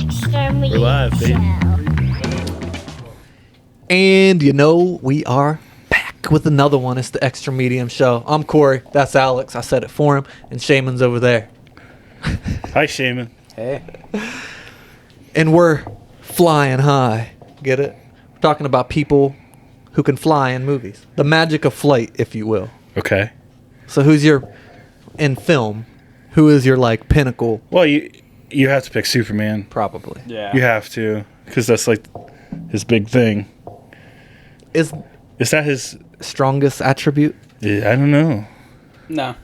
Extra Medium We're live, baby. Show. And we are back with another one. It's the Extra Medium Show. I'm Corey. That's Alex. I said it for him. And Shaman's over there. Hi, Shaman. Hey. And we're flying high. Get it? We're talking about people who can fly in movies. The magic of flight, if you will. Okay. So in film, who is your pinnacle? Well, you have to pick Superman. Probably. Yeah. You have to, because that's his big thing. Is that his strongest attribute? Yeah, I don't know. No.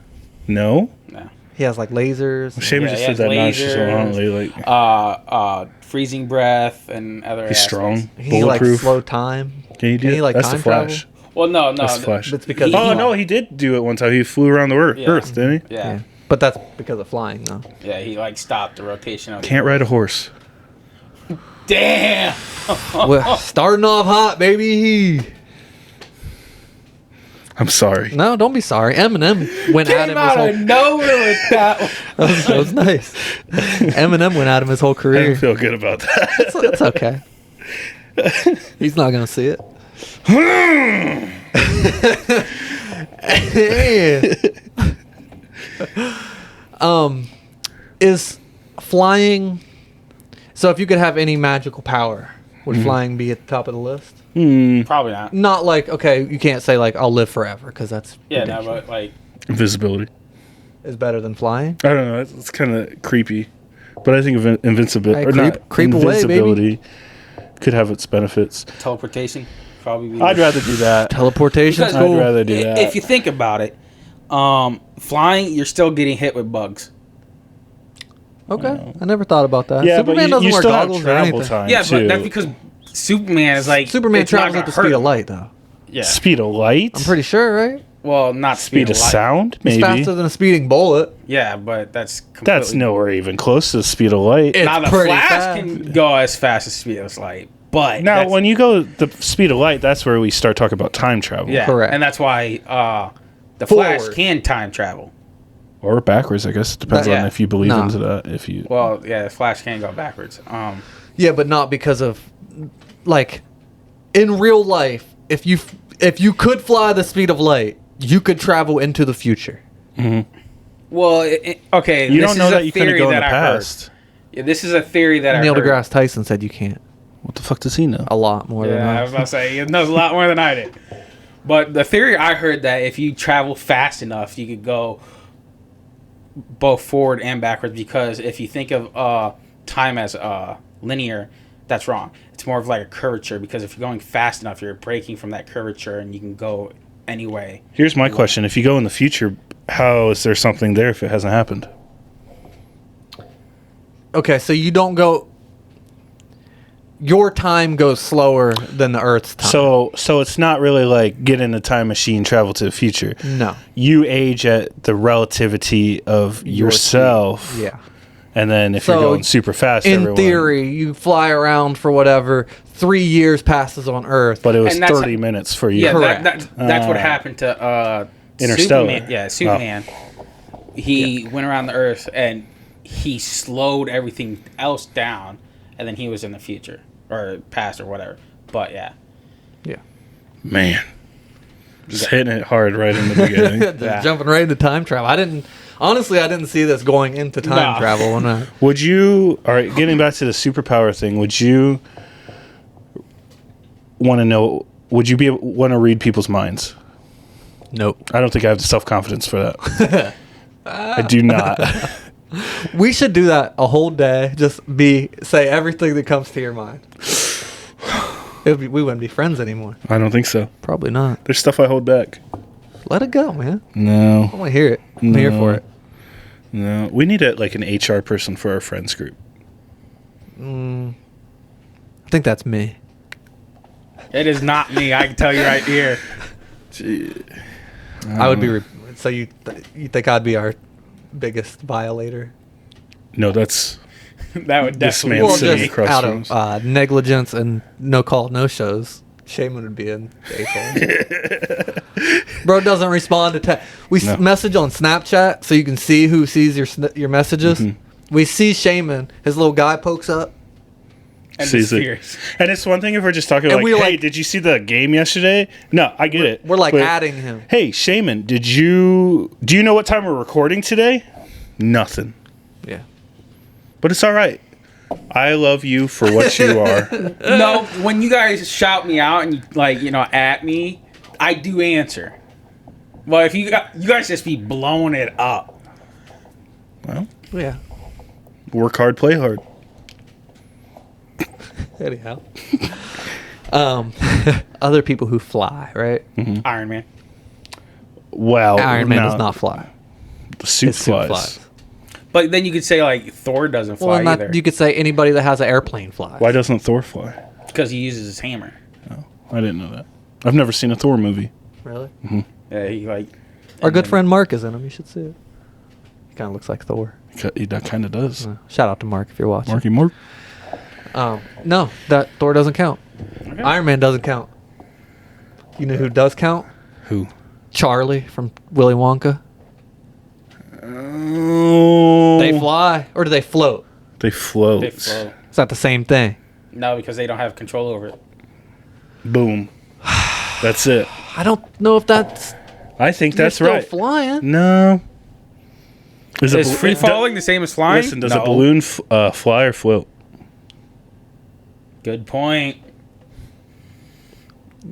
No? No. He has lasers. Shaman just said that nonchalantly. Freezing breath and other. He's strong. He Bulletproof. slow time. Can you do that? That's time the Flash. travel? Well, no. That's the Flash. It's because no, he did do it one time. He flew around the Earth, didn't he? Yeah. But that's because of flying, though. Yeah, he stopped the rotation of. Can't ride a horse. Damn. We're starting off hot, baby. I'm sorry. No, don't be sorry. Eminem went at him his out whole. of nowhere with that one. That was nice. Eminem went at him his whole I career. don't feel good about that. It's okay. He's not gonna see it. Is flying? So if you could have any magical power, would flying be at the top of the list? Probably not. Not okay, you can't say I'll live forever because that's ridiculous. But Invisibility. Is better than flying. I don't know. It's kind of creepy, but I think invincibility Hey, creep away, invisibility could have its benefits. teleportation probably. Be I'd rather do that. Teleportation. Because- Cool. I'd rather do that. If you think about it, flying, you're still getting hit with bugs. Okay, I never thought about that. Yeah, Superman but doesn't you wear still have goggles or travel anything. time Yeah, too. but that's because Superman is Superman it's not travels gonna at the hurt speed of him. light, though. Yeah. Speed of light. I'm pretty sure, right? Well, not Speed of light. sound, It's maybe. faster than a speeding bullet. Yeah, but that's completely. That's nowhere even close to the speed of light. It's Now the pretty Flash fast. can go as fast as speed of light, but Now, that's- when you go the speed of light, that's where we start talking about time travel. yeah, Correct. and that's why the Flash Forward. can time travel. Or backwards, I guess. It depends Yeah. on if you believe Nah. into that. If you. Well, yeah, the Flash can go backwards. Yeah, but not because of in real life. If you could fly the speed of light, you could travel into the future. Well, okay, You this don't know is a that you couldn't theory go in the that I heard. past. Yeah, this is a theory that Neil I heard. deGrasse Tyson said you can't. What the fuck does he know? A lot more than Yeah, I us. was about to say he knows a lot more than I did. But the theory I heard that if you travel fast enough, you could go both forward and backwards. Because if you think of time as linear, that's wrong. It's more of like a curvature. Because if you're going fast enough, you're breaking from that curvature, and you can go any way. Here's my question: if you go in the future, how is there something there if it hasn't happened? Okay, so you don't go. Your time goes slower than the Earth's time. So it's not really like get in a time machine, travel to the future. no. You age at the relativity of yourself. Yeah. And then if So, you're going super fast, In everyone, theory, you fly around for whatever. 3 years passes on Earth. but it was And that's 30 minutes for you. Yeah, Correct. that's what happened to Interstellar. Superman. Yeah, Superman. He went around the Earth and he slowed everything else down, and then he was in the future or past or whatever. But yeah, yeah. Man, just hitting it hard right in the beginning. Just Yeah. jumping right into time travel. I didn't see this going into time No. travel. When I, Would you? All right, getting back to the superpower thing. Would you want to know? Would you want to read people's minds? nope. I don't think I have the self-confidence for that. I do not. We should do that a whole day. Just say everything that comes to your mind. We wouldn't be friends anymore. I don't think so. Probably not. There's stuff I hold back. Let it go, man. No, I want to hear it. I'm here for it. no. We need an HR person for our friends group. I think that's me. it is not me. I can tell you right here. I would be. So you think I'd be our biggest violator? No, that's That would This definitely. man Well, sitting just across out from of us. negligence and no call, no shows. Shaman would be in the HR. Bro doesn't respond to text. We No. message on Snapchat so you can see who sees your messages. Mm-hmm. We see Shaman. His little guy pokes up. And sees it. disappears. And it's one thing if we're just talking And like, we, hey, like- did you see the game yesterday? No, I get it. We're like But, adding him. hey, Shaman, do you know what time we're recording today? Nothing. Yeah. But it's all right. I love you for what you are. No, when you guys shout me out and at me, I do answer. Well, if you guys just be blowing it up. Well, Yeah. work hard, play hard. Anyhow. Other people who fly, right? Iron Man. Well, Iron Man no, does not fly. The suit His suit flies. But then you could say like Thor doesn't fly either You could say anybody that has an airplane flies. Why doesn't Thor fly? because he uses his hammer. Oh, I didn't know that. I've never seen a Thor movie. Really? Yeah, he like. Our and good then- friend Mark is in him. You should see it. He kind of looks like Thor. That kind of does. Shout out to Mark if you're watching. Marky Mark. No, that Thor doesn't count. Okay. Iron Man doesn't count. You know who does count? Who? Charlie from Willy Wonka. Oh. They fly or do they float? They float. They float. Is that the same thing? No, because they don't have control over it. Boom. That's it. I don't know if that's. I think You're that's still right. flying. No. Is free falling the same as flying? Listen, does No. a balloon fly or float? Good point.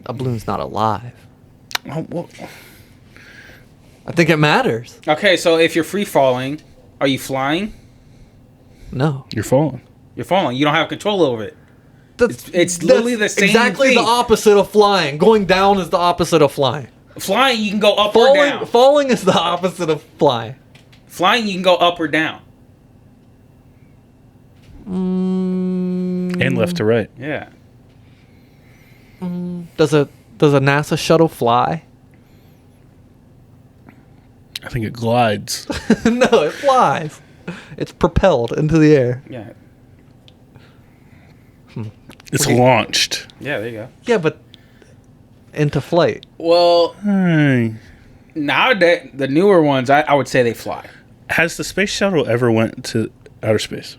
A balloon's not alive. Oh, well, I think it matters. Okay, so if you're free falling, are you flying? No. you're falling. You're falling. You don't have control over it. That's, It's literally the same exactly thing. the opposite of flying. Going down is the opposite of flying. Flying, you can go up or down. Falling is the opposite of flying. Flying, you can go up or down. And left to right. Yeah. Does a NASA shuttle fly? I think it glides. No, it flies. It's propelled into the air. Yeah. It's launched. Yeah, there you go. Yeah, but into flight. Well, Hey. nowadays, the newer ones, I would say they fly. Has the space shuttle ever went to outer space?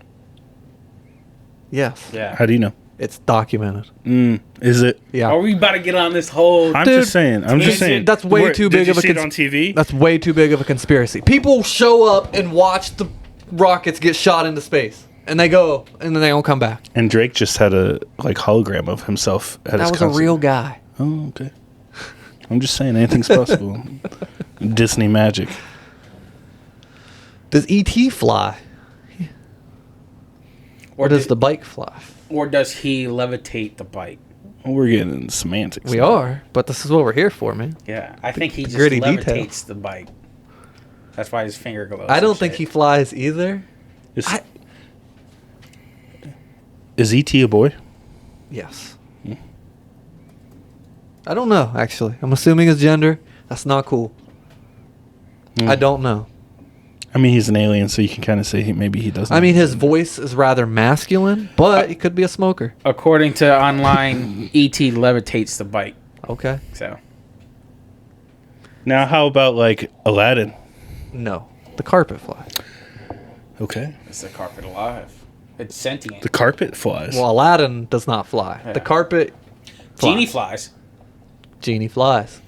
Yes. Yeah. How do you know? It's documented. Is it? Yeah. Are we about to get on this whole... I'm Dude, just saying. I'm just saying. that's way Where- too big did you of a see it on TV? That's way too big of a conspiracy. People show up and watch the rockets get shot into space, and they go, and then they don't come back. And Drake just had a hologram of himself at his That was concert. a real guy. Oh, okay. I'm just saying anything's possible. Disney magic. Does ET fly, or does the bike fly? Or does he levitate the bike? Well, we're getting into semantics. We now. are, but this is what we're here for, man. Yeah, I think he just gritty levitates detail. the bike. That's why his finger glows. I don't and think shit. he flies either. Is E.T. a boy? Yes. I don't know, actually. I'm assuming his gender. That's not cool. I don't know. I mean, he's an alien, so you can kind of say maybe he doesn't. I mean, his voice is rather masculine, but he could be a smoker. According to online, E.T. levitates the bike. Okay. So Now, how about like Aladdin? No. The carpet flies. Okay. it's the carpet alive. It's sentient. The carpet flies. Well, Aladdin does not fly. Yeah. The carpet Genie flies. Genie flies.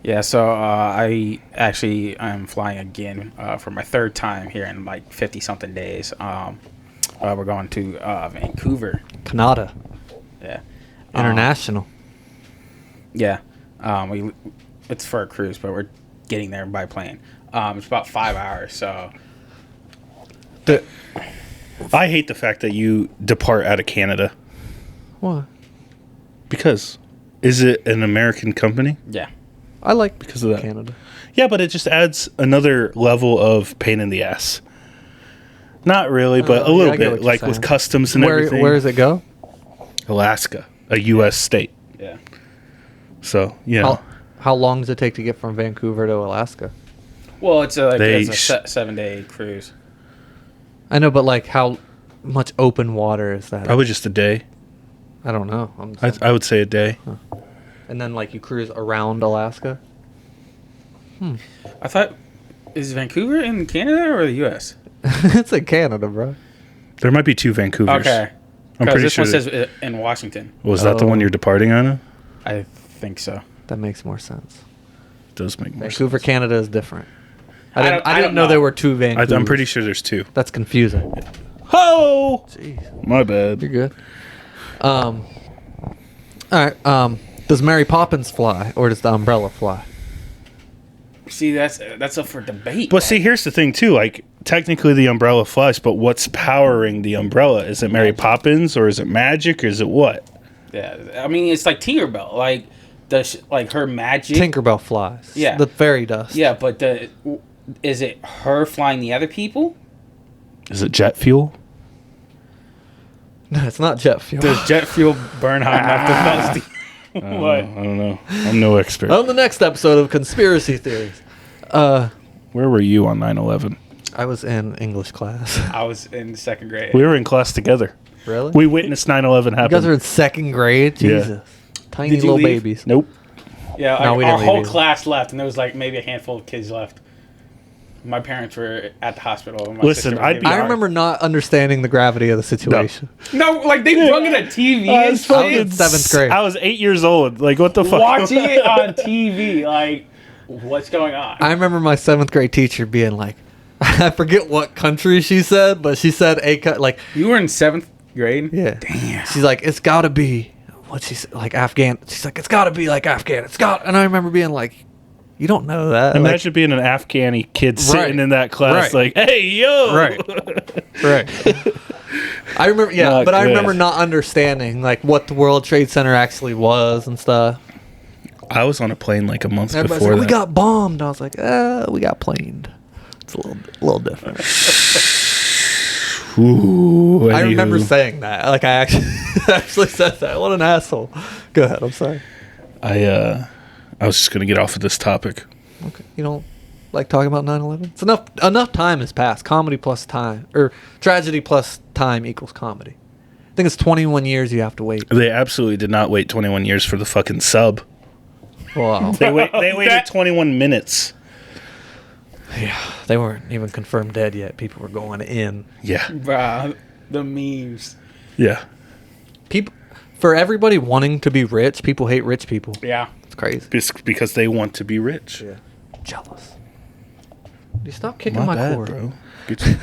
Yeah, so I'm flying again for my third time here in like 50 something days. We're going to Vancouver. Canada. Yeah. International. Yeah. It's for a cruise, but we're getting there by plane. It's about 5 hours, so I hate the fact that you depart out of Canada. What? Because is it an American company? yeah. I like Because of that. Canada. Yeah, but it just adds another level of pain in the ass. Not really, but a yeah, little I get what bit. you're Like saying. with customs and everything. Where does it go? Alaska, a U.S. state. Yeah. So, you know. How long does it take to get from Vancouver to Alaska? Well, it's a They 7-day cruise. I know, but like how much open water is that? Probably just a day. I don't know. I would say a day. And then like you cruise around Alaska. I thought, is Vancouver in Canada or the U.S.? It's in Canada, bro. There might be two Vancouvers. Okay. I'm Because pretty this sure. one says in Washington. Was that the one you're departing on? It I think so. That makes more sense. does make more Vancouver, sense. Canada is different. I I don't didn't know know. there were two Vancouvers. I'm pretty sure there's two. That's confusing. Oh, Jeez. my bad. You're good. All right. Does Mary Poppins fly or does the umbrella fly? See, that's up for debate. But see, here's the thing too. Like, technically, the umbrella flies, but what's powering the umbrella? Is it Mary Poppins, or is it magic, or is it what? Yeah, I mean, it's like Tinkerbell. Like, like her magic. Tinkerbell flies. Yeah. The fairy dust. Yeah, but is it her flying the other people? Is it jet fuel? No, it's not jet fuel. Does jet fuel burn hot enough to melt the I What? don't know. I'm no expert. On the next episode of Conspiracy Theories. Where were you on 9/11? I was in English class. I was in second grade. We were in class together. Really? We witnessed 9/11 happen. You guys are in second grade? Yeah. Jesus. Tiny Did you little leave? babies. Nope. Yeah, No, like, we our didn't leave whole either. class left, and there was like maybe a handful of kids left. My parents were at the hospital. My Listen, sister was I'd giving be- me I a remember not understanding the gravity of the situation. No, like they brought in a TV I and was shit, fucking seventh grade. I was 8 years old. Like, what the fuck? watching it on TV. Like, what's going on? I remember my 7th grade teacher being like, I forget what country she said, but she said like, You were in 7th grade? yeah. Damn. She's like, it's got to be what she said, like Afghan. She's like, it's got to be like Afghan. And I remember being like, you don't know that. Imagine being an Afghani kid sitting Right. in that class, Right. like, "Hey, yo!" Right. I remember, yeah, Not but I good. remember not understanding like what the World Trade Center actually was and stuff. I was on a plane like a month Everybody's before like, that. we got bombed. I was like, we got planed. It's a little different. Ooh, I remember anywho. saying that. Like I actually said that. What an asshole. Go ahead. I'm sorry. I was just gonna get off of this topic. Okay. You don't like talking about 9/11? It's enough time has passed. Comedy plus time, or tragedy plus time equals comedy. I think it's 21 years you have to wait. They absolutely did not wait 21 years for the fucking sub. Wow. They waited 21 minutes. Yeah, they weren't even confirmed dead yet. People were going in. Yeah, Bruh, the memes. yeah. People, for everybody wanting to be rich, people hate rich people. Yeah. It's crazy. Because they want to be rich. Yeah. Jealous. You stop kicking my bad, cord. bro. Good shit.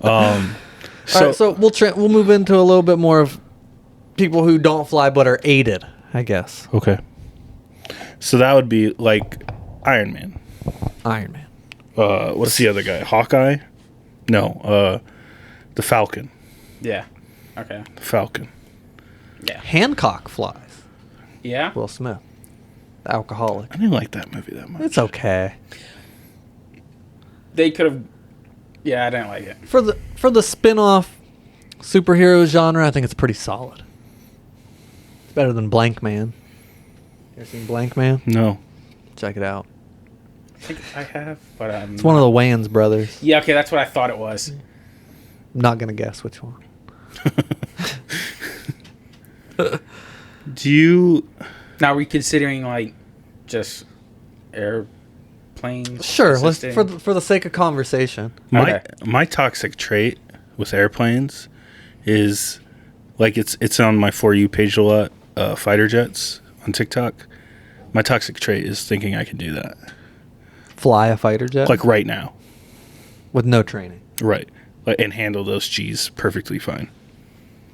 So, all right, so we'll move into a little bit more of people who don't fly but are aided, I guess. Okay. So that would be like Iron Man. Iron Man. What's the other guy? Hawkeye? No. The Falcon. Yeah. Okay. The Falcon. Yeah. Hancock flies. Yeah. Will Smith. The alcoholic. I didn't like that movie that much. It's okay. They could have. Yeah, I didn't like it. For the spin-off superhero genre, I think it's pretty solid. It's better than Blank Man. You ever seen Blank Man? No. Check it out. I think I have, but It's one of the Wayans brothers. Yeah. Okay, that's what I thought it was. I'm not gonna guess which one. Do you... Now, are we considering like just airplanes? Sure, let's assisting? for the sake of conversation. My toxic trait with airplanes is like it's on my For You page a lot. Fighter jets on TikTok. My toxic trait is thinking I can do that, Fly a fighter jet like right now, with no training. right, like, and handle those G's perfectly fine.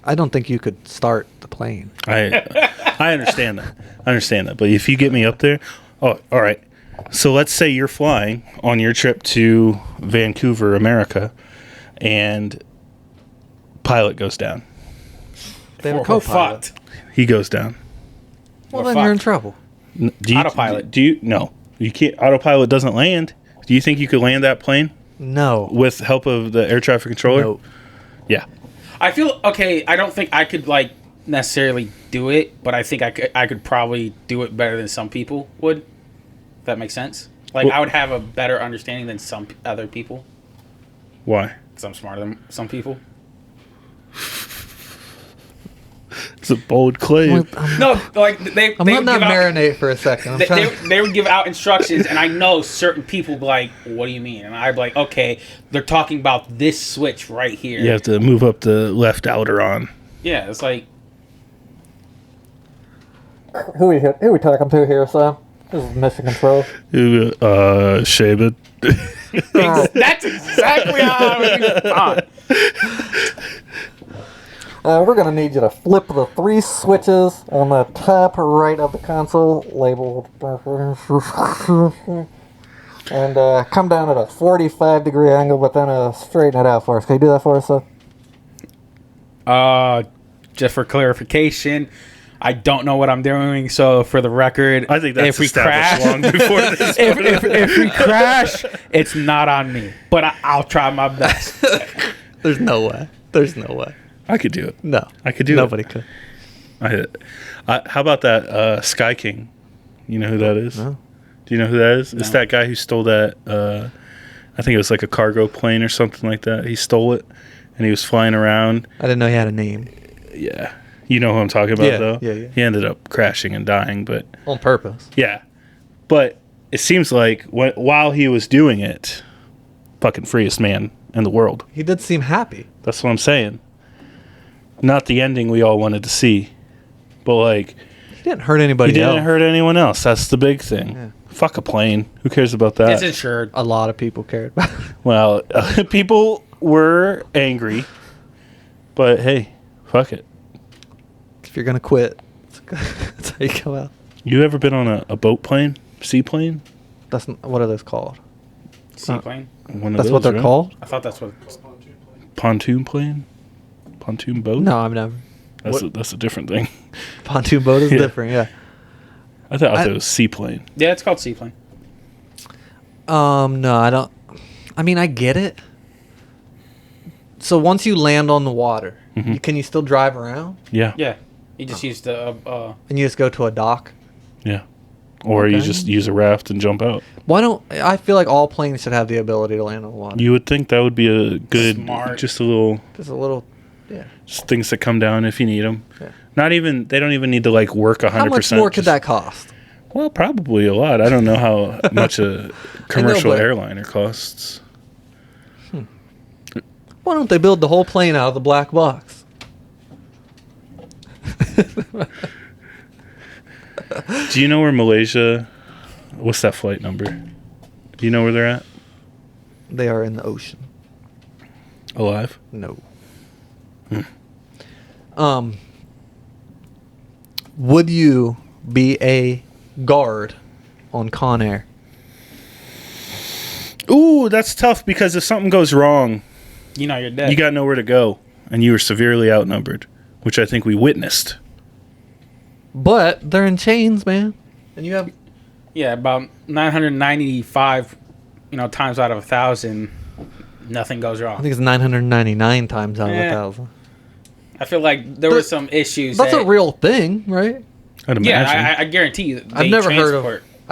I don't think you could start the plane. I understand that. I understand that. But if you get me up there, oh, all right. So let's say you're flying on your trip to Vancouver, America, and pilot goes down. They have a We're co-pilot. fucked. He goes down. Well, We're then you're in fucked. trouble. Do you, Autopilot. Do you? No, you can't. Autopilot doesn't land. Do you think you could land that plane No. with help of the air traffic controller? No. Yeah. I feel okay. I don't think I could like necessarily do it, but I think I could probably do it better than some people would. If that makes sense. Like Well- I would have a better understanding than some other people Why? because I'm smarter than some people. It's a bold claim. No, like they. I'm they letting would that give out, marinate for a second. I'm trying they would give out instructions, and I know certain people would be like, "What do you mean?" And I'd be like, "Okay, they're talking about this switch right here." You have to move up the left outer on. Yeah, it's like Who we talking to here, Sam? This is Mission Control. Shaven. that's exactly how I was We're gonna need you to flip the 3 switches on the top right of the console labeled and come down at a 45-degree angle, but then straighten it out for us. Can you do that for us, sir? Just for clarification, I don't know what I'm doing. So for the record, I think that's if we established crash, long before this. if we crash, it's not on me. But I'll try my best. There's no way. There's no way. I could do it. No. I could do Nobody it. could. How about that Sky King? You know who that is? No. Do you know who that is? No. It's that guy who stole that. I think it was like a cargo plane or something like that. He stole it, and he was flying around. I didn't know he had a name. Yeah, you know who I'm talking about, Yeah, though. yeah. He ended up crashing and dying, but On purpose. yeah. But it seems like while he was doing it, fucking freest man in the world. He did seem happy. That's what I'm saying. Not the ending we all wanted to see, but like He didn't hurt anybody he didn't else. hurt anyone else. That's the big thing. Yeah. Fuck a plane. Who cares about that? It's insured. A lot of people cared about it. Well, people were angry, but hey, fuck it. If you're gonna quit, that's how you come out. You ever been on a boat plane, seaplane? What are those called? Seaplane. One of That's those, what they're right? called? I thought that's what. Pontoon plane, pontoon boat. No, I've never. That's a different thing. Pontoon boat is Yeah. different, yeah. I thought it was seaplane. Yeah, it's called seaplane. No, I don't. I mean, I get it. So once you land on the water, Mhm. can you still drive around? Yeah, Yeah, you just use the. And you just go to a dock? yeah. Or you Okay. just use a raft and jump out. Why don't I feel like all planes should have the ability to land on the water? You would think that would be a good, Smart. just a little Just a little, yeah. just things that come down if you need them. Yeah. Not even they don't even need to like work 100%. How much more could that cost? Well, probably a lot. I don't know how much a commercial but- airliner costs. Why don't they build the whole plane out of the black box? Do you know where Malaysia? What's that flight number? Do you know where they're at? They are in the ocean. Alive? No. Would you be a guard on Con Air? Ooh, that's tough because if something goes wrong, You're dead. you got nowhere to go, and you were severely outnumbered, which I think we witnessed. But they're in chains, man. And you have Yeah, about 995, times out of 1,000, nothing goes I wrong. think it's 999 times out of Yeah. 1,000. I feel like there were some issues. That's that, a real thing, right? I'd Yeah, imagine. I guarantee you. I've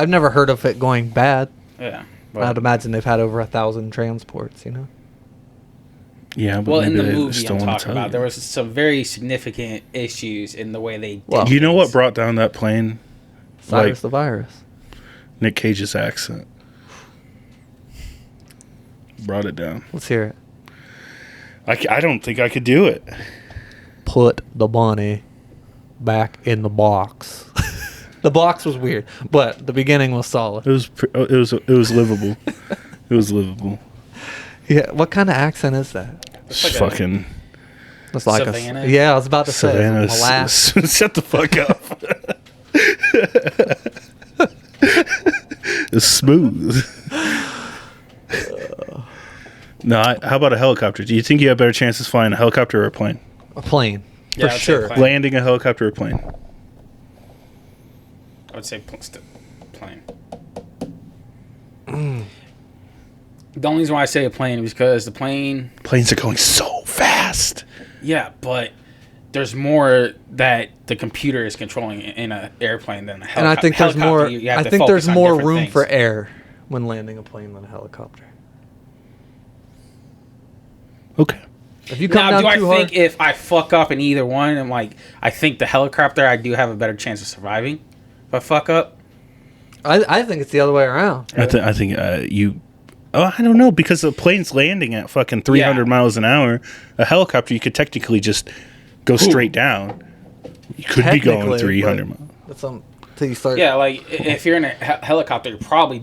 never heard of it going bad. Yeah. I'd imagine they've had over 1,000 transports, Yeah, but Well, in maybe the they movie just I'm don't wanna talking tell about, you. there was some very significant issues in the way they did. Well, You know what things. brought down that plane? Cyrus the virus. Nick Cage's accent. Brought it down. Let's hear it. I don't think I could do it. Put the bunny back in the box. The box was weird, but the beginning was solid. It was livable. It was livable. Yeah, what kind of accent is that? It's like a- Fucking It's like Savannah? yeah, I was about to say Savannah. Alaska. Shut the fuck up. It's smooth. No, how about a helicopter? Do you think you have better chances flying a helicopter or a plane? A plane Yeah, for I'd say sure. plane. Landing a helicopter or plane? I would say plane. Mm. The only reason why I say a plane is because the plane. Planes are going so fast. Yeah, but there's more that the computer is controlling in an airplane than a helicopter. And I think there's more. Helicopter, you have I to think focus there's on more different room things. for air when landing a plane than a helicopter. Okay. If you come Now, down do I too think hard, if I fuck up in either one, I think the helicopter, I do have a better chance of surviving. If I fuck up, I think it's the other way around. I think you. Oh, I don't know because the plane's landing at fucking 300 Yeah. miles an hour. A helicopter, you could technically just go straight down, you could be going Technically, 300 but miles. That's until you start. Yeah, like if you're in a helicopter, you're probably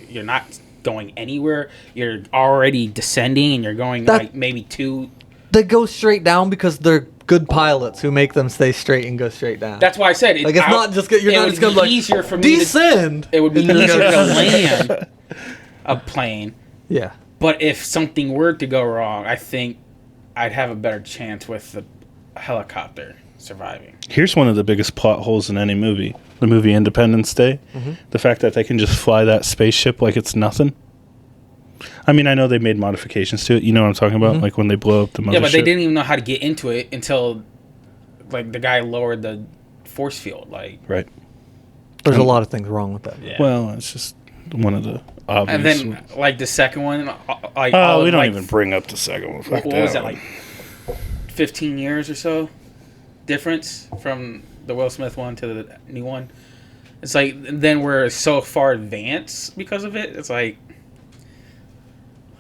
you're not going anywhere. You're already descending, and you're going like maybe 2. They go straight down because they're good pilots who make them stay straight and go straight down. That's why I said like it's not just you're not just gonna like easier for me descend. It would be easier to land a plane. Yeah. But if something were to go wrong, I think I'd have a better chance with the helicopter surviving. Here's one of the biggest plot holes in any movie. The movie Independence Day. Mm-hmm. The fact that they can just fly that spaceship like it's nothing. I mean, I know they made modifications to it. You know what I'm talking about? Mm-hmm. Like when they blow up the mothership. Yeah, but they didn't even know how to get into it until like the guy lowered the force field. Like, Right. There's a lot of things wrong with that. yeah. Well, it's just one of the obvious. And then like the second one, like Oh, we don't like, even bring up the second one. Fuck what was that one. like? 15 years or so difference from the Will Smith one to the new one. It's like then we're so far advanced because of it. It's like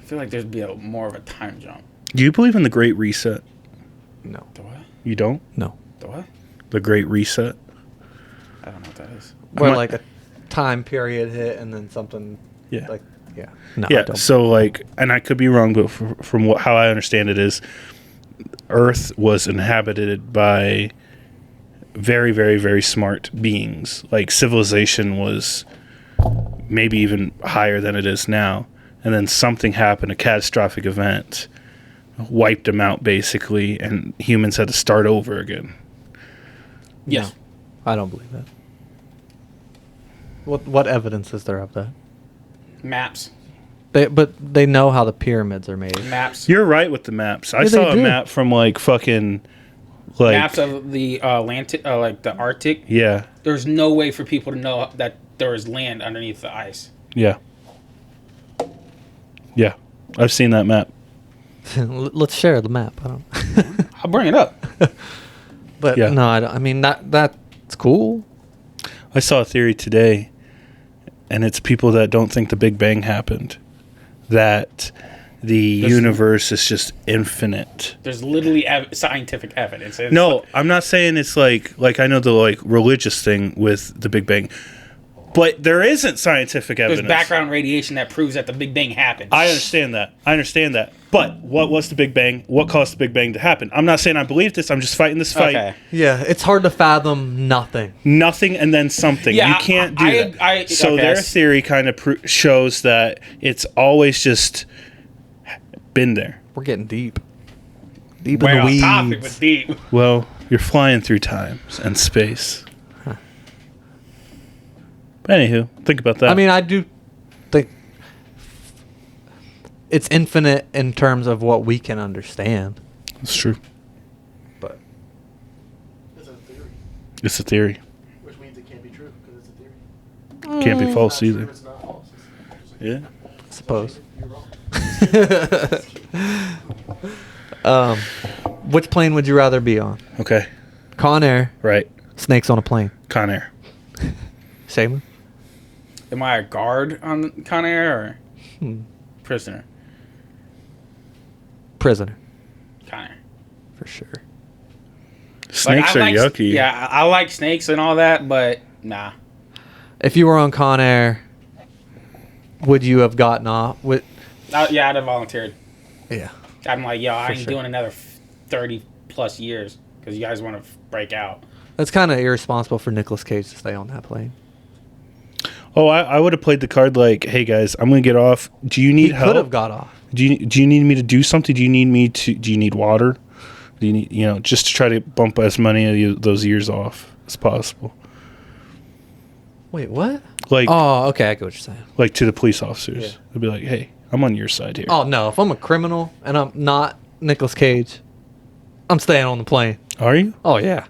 I feel like there'd be more of a time jump. Do you believe in the Great Reset? No. The what? You don't? No. The what? The Great Reset? I don't know what that is. Where Am I- like a time period hit and then something. Yeah. Like yeah. No. I Yeah, don't. so like, and I could be wrong, but from how I understand it is, Earth was inhabited by very, very, very smart beings. Like civilization was maybe even higher than it is now. And then something happened, a catastrophic event, wiped them out basically, and humans had to start over again. Yes. No, I don't believe that. What evidence is there of that? Maps. But they know how the pyramids are made. Maps. You're right with the maps. I Yeah, saw they a do. map from like fucking like Maps of the Atlantic, like the Arctic. yeah, There's no way for people to know that there is land underneath the ice. yeah, yeah. I've seen that map. Let's share the map. I don't. I'll bring it up. But Yeah. no, I don't. I mean that's cool. I saw a theory today, and it's people that don't think the Big Bang happened, that the universe is just infinite. There's literally scientific evidence. It's No, I'm not saying it's like I know the like religious thing with the Big Bang, but there isn't scientific there's evidence. background radiation that proves that the Big Bang happened. I understand that. But what was the Big Bang? What caused the Big Bang to happen? I'm not saying I believe this. I'm just fighting this fight. Okay. Yeah, it's hard to fathom nothing. Nothing and then something. Yeah, You can't do that. So okay, their theory kind of shows that it's always just been there. We're getting deep. Deep Way in the off weeds. topic, but deep. Well, you're flying through time and space. But anywho, think about that. I mean, I do think it's infinite in terms of what we can understand. it's true. But It's a theory, It's a theory. which means it can't be true because it's a theory. Can't be false It's not either. true, it's not false. It's Yeah. I suppose. You're wrong. Which plane would you rather be on? Okay. Con Air, Right. snakes on a plane. Con Air. Shaman? Am I a guard on Con Air or Hmm. prisoner? Prisoner, Con Air. for sure. Snakes I are like, yucky. Yeah, I like snakes and all that, but nah. If you were on Con Air, would you have gotten off? Yeah, I'd have volunteered. Yeah. I'm like, yo, I For ain't sure. doing another 30 plus years because you guys want to break out. That's kind of irresponsible for Nicolas Cage to stay on that plane. Oh, I would have played the card like, hey guys, I'm gonna get off. Do you need He help? could have got off. Do you need me to do something? Do you need water? Do you need just to try to bump as many of those years off as possible? Wait, what? Like Oh, okay, I get what you're saying. like to the police officers. Yeah. They'd be like, hey, I'm on your side here. Oh no, if I'm a criminal and I'm not Nicolas Cage, I'm staying on the plane. Are you? Oh yeah.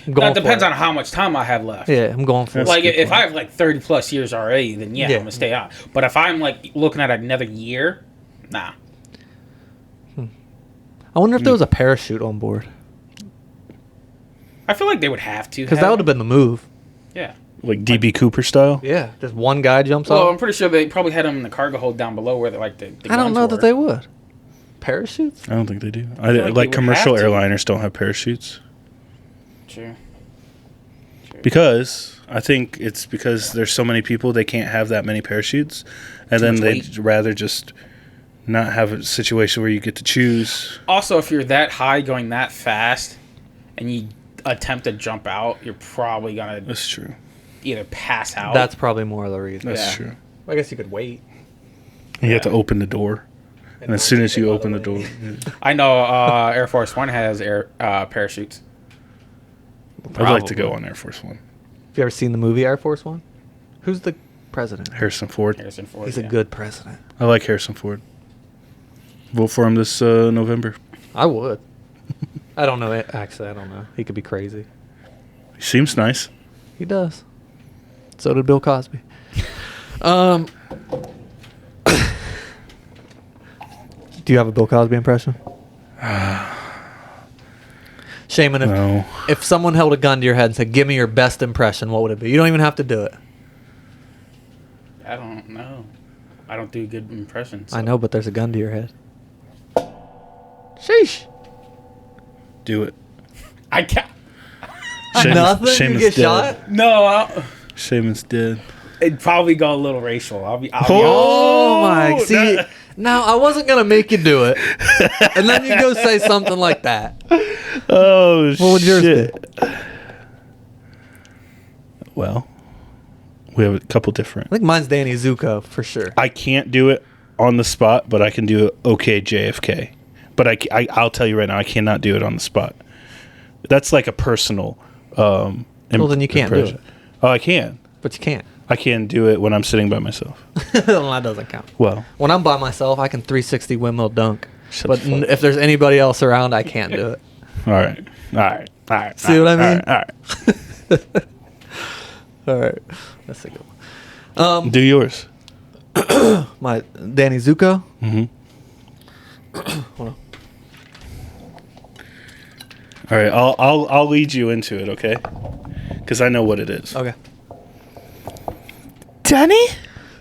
I'm going That depends for on how much time I have left. it. Yeah, I'm going for That's it. Like, a good if point. I have like 30 plus years already, then yeah, Yeah. I'm going to stay on. But if I'm like looking at another year, nah. I wonder if there was a parachute on board, I feel like they would have to. because that would have been the move. Yeah. Like DB Cooper style? Yeah, just one guy jumps Well, off. I'm pretty sure they probably had them in the cargo hold down below where they like the I don't guns know were. that they would. parachutes? I don't think they do. feel like you Like would commercial have to. airliners don't have parachutes. True. Because I think it's because there's so many people they can't have that many parachutes, and then much they'd weight. rather just not have a situation where you get to choose. Also, if you're that high going that fast and you attempt to jump out, you're probably going to That's true. either pass out. That's probably more of the reason. That's Yeah. true. I guess you could wait. You have to open the door, and as soon as you open the door, I know Air Force One has parachutes. I'd like to Probably. go on Air Force One. Have you ever seen the movie Air Force One? Who's the president? Harrison Ford. Harrison Ford. He's a yeah. good president. I like Harrison Ford. Vote for him this November. I would. I don't know. Actually, I don't know. He could be crazy. He seems nice. He does. So did Bill Cosby. Do you have a Bill Cosby impression? Shaman, No. if someone held a gun to your head and said, "Give me your best impression," what would it be? You don't even have to do it. I don't know. I don't do good impressions. I know, but there's a gun to your head. Sheesh. Do it. I can't. Nothing? You Shaman's get dead. shot? No, Shaman's dead. it'd probably go a little racial. I'll be honest. Oh my! Oh, See, that- now I wasn't gonna make you do it, and then you go say something like that. Oh, What would yours shit. Well, we have a couple different. I think mine's Danny Zuko for sure. I can't do it on the spot, but I can do it okay JFK. But I'll tell you right now, I cannot do it on the spot. That's like a personal Well, then you can't do impression. it. Oh, I can. But you can't. I can do it when I'm sitting by myself. Well, that doesn't count. Well, When I'm by myself, I can 360 windmill dunk. Shut But the fuck if there's anybody else around, I can't do it. all right. All right. All right. See what I mean? All right. All right, that's a good one. Do yours. My Danny Zuko. Mm-hmm. Hold on. All right. I'll lead you into it, okay? Because I know what it is. Okay. Danny?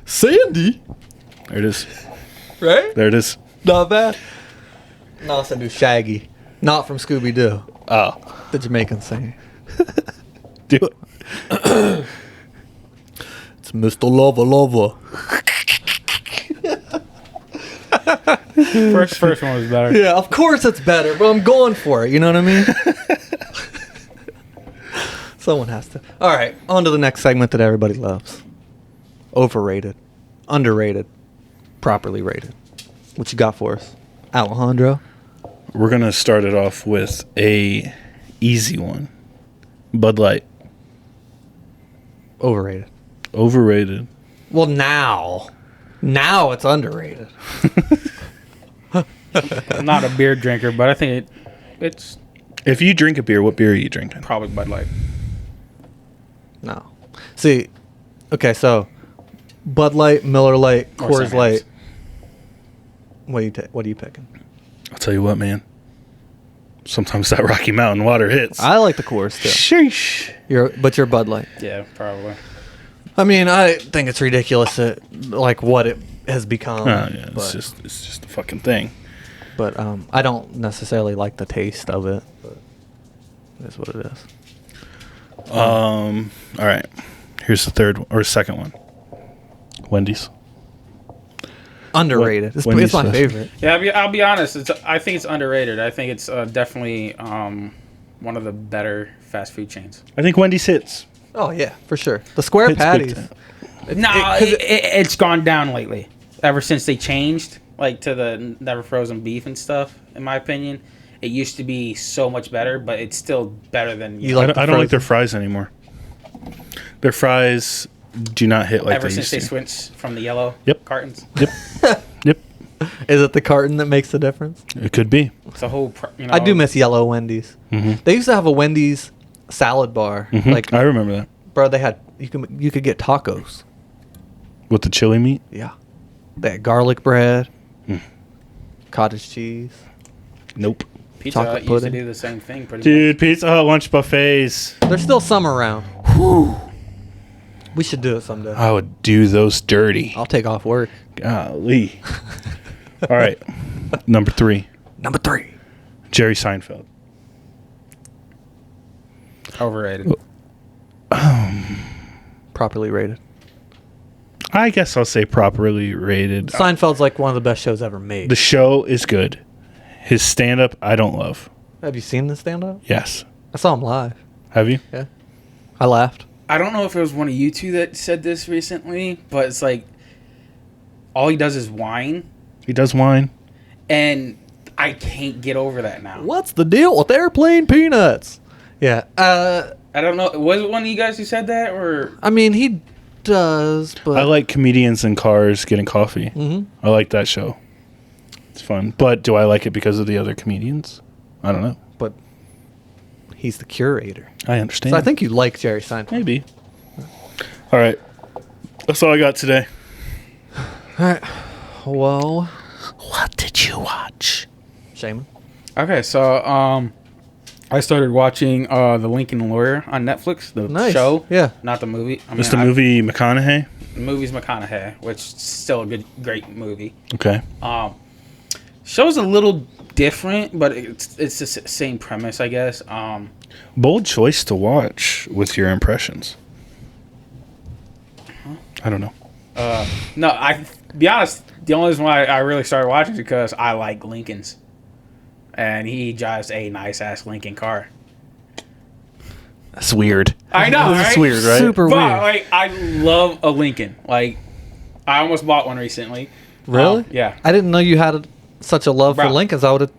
Sandy. There it is. Right? There it is. Not bad. No, I said do Shaggy. Not from Scooby Doo. Oh, The Jamaican singer. do it. It's Mr. Lover Lover. First one was better. Yeah, of course it's better, but I'm going for it. You know what I mean? Someone has to. All right, on to the next segment that everybody loves. Overrated, underrated, properly rated. What you got for us, Alejandro? We're gonna start it off with a easy one. Bud Light. Overrated. Overrated. Well, now it's underrated. I'm not a beer drinker, but I think it's If you drink a beer, what beer are you drinking? probably Bud Light. No. See, okay, so Bud Light, Miller Light, Or Coors Sam Light. Adams. What are you picking? I'll tell you what, man. Sometimes that Rocky Mountain water hits. I like the Coors too. Sheesh. But you're Bud Light. Yeah, probably. I mean, I think it's ridiculous that, like what it has become. Oh yeah, but, it's just a fucking thing. But I don't necessarily like the taste of it. But that's what it is. All right. Here's the third or second one. Wendy's. Underrated. It's Wendy's my does. favorite. Yeah, I'll be honest. I think it's underrated. I think it's definitely one of the better fast food chains. I think Wendy's hits. Oh yeah, for sure. The square Hits big patties. time. No, it's gone down lately. Ever since they changed, like to the never frozen beef and stuff. In my opinion, it used to be so much better, but it's still better than You like the I don't like frozen? their fries anymore. Their fries do not hit like ever they since used they to. switched from the yellow Yep. cartons. Yep. Yep. Is it the carton that makes the difference? It could be. It's a whole. I do miss yellow Wendy's. Mhm. They used to have a Wendy's salad bar. Mhm. Like, I remember that bro, they had you could get tacos. with the chili meat. Yeah. They had garlic bread, Mm. cottage cheese. Nope. Pizza chocolate Hut used to pudding. do the same thing, pretty Dude, Pizza Hut lunch buffets. There's still some around. We should do it someday. I would do those dirty. I'll take off work. Golly. All right. Number 3, Number 3. Jerry Seinfeld. Overrated. Properly rated. I guess I'll say properly rated. Seinfeld's like one of the best shows ever made. The show is good. His stand-up, I don't love. Have you seen the stand-up? Yes. I saw him live. Have you? Yeah. I laughed. I don't know if it was one of you two that said this recently, but it's like all he does is whine, He does whine. and I can't get over that now. What's the deal with airplane peanuts? Yeah. I don't know. Was it one of you guys who said that, or I mean, he does, but I like comedians in cars getting coffee. Mhm. I like that show. It's fun. But do I like it because of the other comedians? I don't know. but he's the curator. I understand. So I think you like Jerry Seinfeld. maybe. All right. That's all I got today. All right. Well, What did you watch? Shaman. okay? So I started watching The Lincoln Lawyer on Netflix, the Nice. show. Yeah. Not the movie. I It's the movie McConaughey. The movie's McConaughey, which is still a great movie. Okay. Show's a little different, but it's the same premise, I guess. Bold choice to watch with your impressions. I don't know. No, be honest. The only reason why I really started watching is because I like Lincolns, and he drives a nice ass Lincoln car. That's weird. I know, This right? is weird, right? Super But weird. like, I love a Lincoln. Like, I almost bought one recently. Really? Yeah. I didn't know you had such a love for Bro. Lincolns. I would have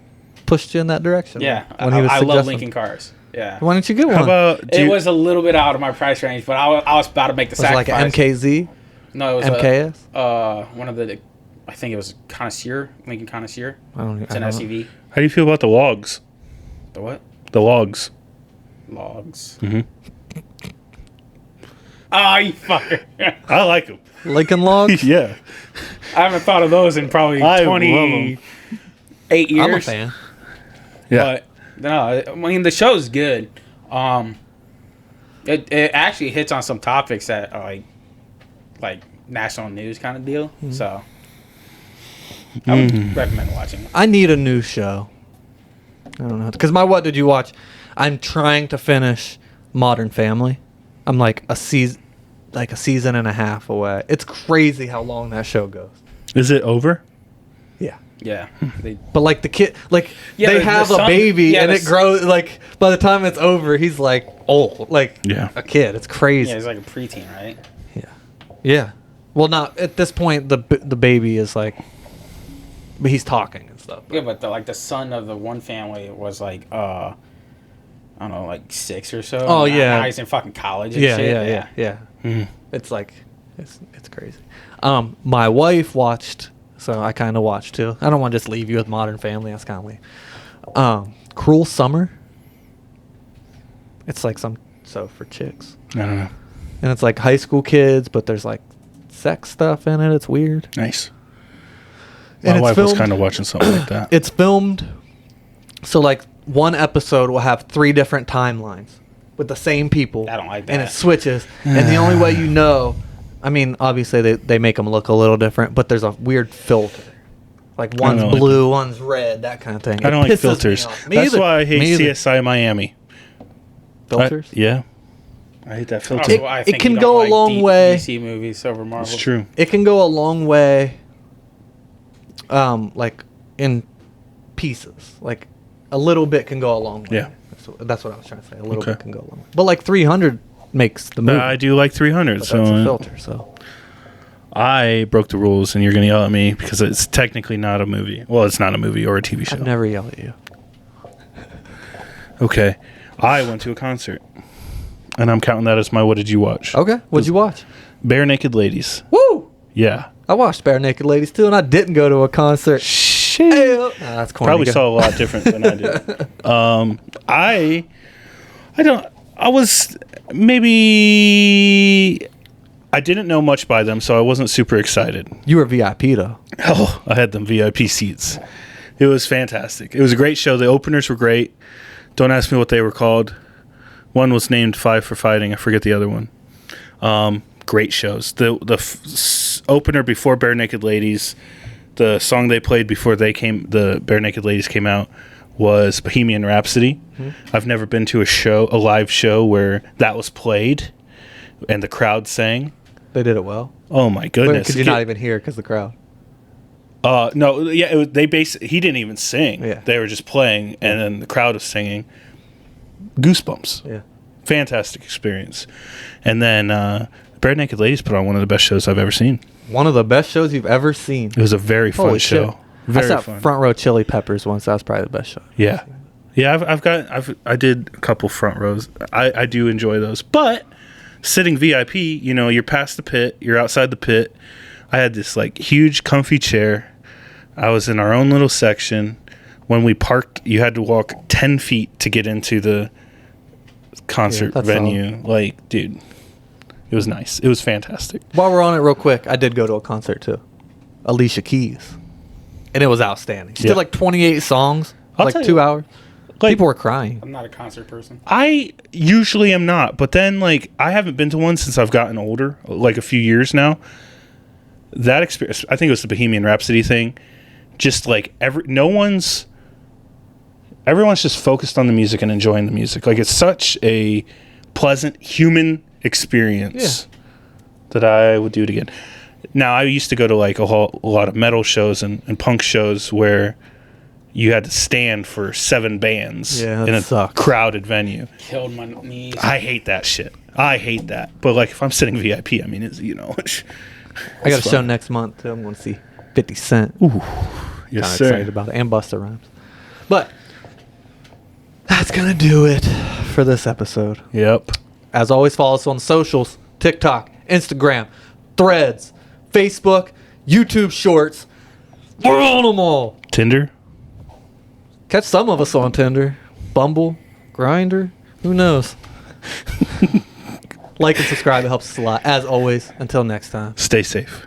pushed you in that direction. Yeah, When he was I love suggesting. Lincoln cars. Yeah. Why didn't you get one? How about It was a little bit out of my price range, but I was about to make the was it like sacrifice. an MKZ? No, it was MKS? one of the, I think it was Connoisseur, Lincoln Connoisseur. I don't. It's I an don't know. SUV. how do you feel about the logs? The what? The logs. Logs. Mhm. Oh, you fucker. I like them. Lincoln logs. Yeah. I haven't thought of those in probably I love 28 years. I'm a fan. Yeah. But no, I mean the show's good. It actually hits on some topics that are like national news kind of deal. Mm-hmm. So I would recommend watching it. I need a new show. I don't know because my what did you watch? I'm trying to finish Modern Family. I'm like a season and a half away. It's crazy how long that show goes. Is it over? Yeah. Yeah, they, But like the kid, like Yeah, they the have a son- baby yeah, and the it grows. Like by the time it's over, he's like old, like Yeah. a kid. It's crazy. yeah, it's like a preteen, right? Yeah. Well, not at this point. The baby is like, but he's talking and stuff. Yeah, but the son of the one family was like I don't know, like 6 or so. Oh, Now- yeah. now he's in fucking college. And Yeah, shit. yeah. Mhm. It's like, it's crazy. My wife watched, so I kind of watched too. I don't want to just leave you with Modern Family. That's kind of lame. Cruel Summer. It's like some show for chicks, I don't know. and it's like high school kids, but there's like sex stuff in it. It's weird. Nice. And My it's wife was filmed- kind of watching something like that. It's filmed, so like one episode will have 3 different timelines with the same people. I don't like And that. it switches, and the only way you know, I mean, obviously they make them look a little different, but there's a weird filter. Like one's don't like blue, one's red, that kind of thing. I It don't like pisses me filters. off. Me That's either. why I hate Me either. CSI Miami. Filters. Yeah. I hate that filter. It- I it think can you go don't a like long way. DC movies over Marvel. It's true. It can go a long way, like in pieces. Like a little bit can go a long way. Yeah. That's what I was trying to say. A little Okay. bit can go a long way. But like 300 makes the movie. But I do like 300, But so that's a filter. So I broke the rules, and you're going to yell at me because it's technically not a movie. Well, it's not a movie or a TV show. I'd never yell at you. Okay. I went to a concert, and I'm counting that as my what did you watch? Okay. What'd you watch? Bare Naked Ladies. Woo! Yeah. I watched Bare Naked Ladies too, and I didn't go to a concert. Shit. Nah, that's corny. Probably Go- saw a lot different than I did. I was maybe, I didn't know much by them, so I wasn't super excited. You were VIP though. Oh, I had them VIP seats. It was fantastic. It was a great show. The openers were great. Don't ask me what they were called. One was named Five for Fighting. I forget the other one. Great shows. The opener before Bare Naked Ladies, the song they played before the Bare Naked Ladies came out was Bohemian Rhapsody. I've never been to a live show where that was played and the crowd sang. They did it well. Oh my goodness. Could you not even hear because the crowd? No, yeah, he didn't even sing. Yeah. They were just playing, and then the crowd was singing. Goosebumps. Yeah. Fantastic experience. And then Bare Naked Ladies put on one of the best shows I've ever seen. One of the best shows you've ever seen. It was a very fun Holy show. shit. Very I saw fun. Front Row Chili Peppers once. That was probably the best show. Yeah. Yeah, I did a couple front rows. I do enjoy those. But sitting VIP, you're past the pit, you're outside the pit. I had this like huge comfy chair. I was in our own little section. When we parked, you had to walk 10 feet to get into the concert that's venue. solid. Like, dude, it was nice. It was fantastic. While we're on it real quick, I did go to a concert too. Alicia Keys. And it was outstanding. She Yeah. did like 28 songs, I'll like tell 2 you- hours. Like, People were crying. I'm not a concert person. I usually am not, but then like I haven't been to one since I've gotten older, like a few years now. That experience, I think it was the Bohemian Rhapsody thing. Just like everyone's just focused on the music and enjoying the music. Like it's such a pleasant human experience that I would do it again. Now I used to go to like a lot of metal shows and punk shows where you had to stand for 7 bands Yeah, that in a sucks. crowded venue. Killed my knees. I hate that shit. I hate that. But like if I'm sitting VIP, I mean, it's I got a show next month too. I'm going to see 50 Cent. Yes, Kind of sir. excited about it. And Busta Rhymes. But that's going to do it for this episode. Yep. As always, follow us on socials: TikTok, Instagram, Threads, Facebook, YouTube Shorts. We're on them all. Tinder. Catch some of us on Tinder, Bumble, Grinder. Who knows? Like and subscribe. It helps us a lot. As always, until next time. Stay safe.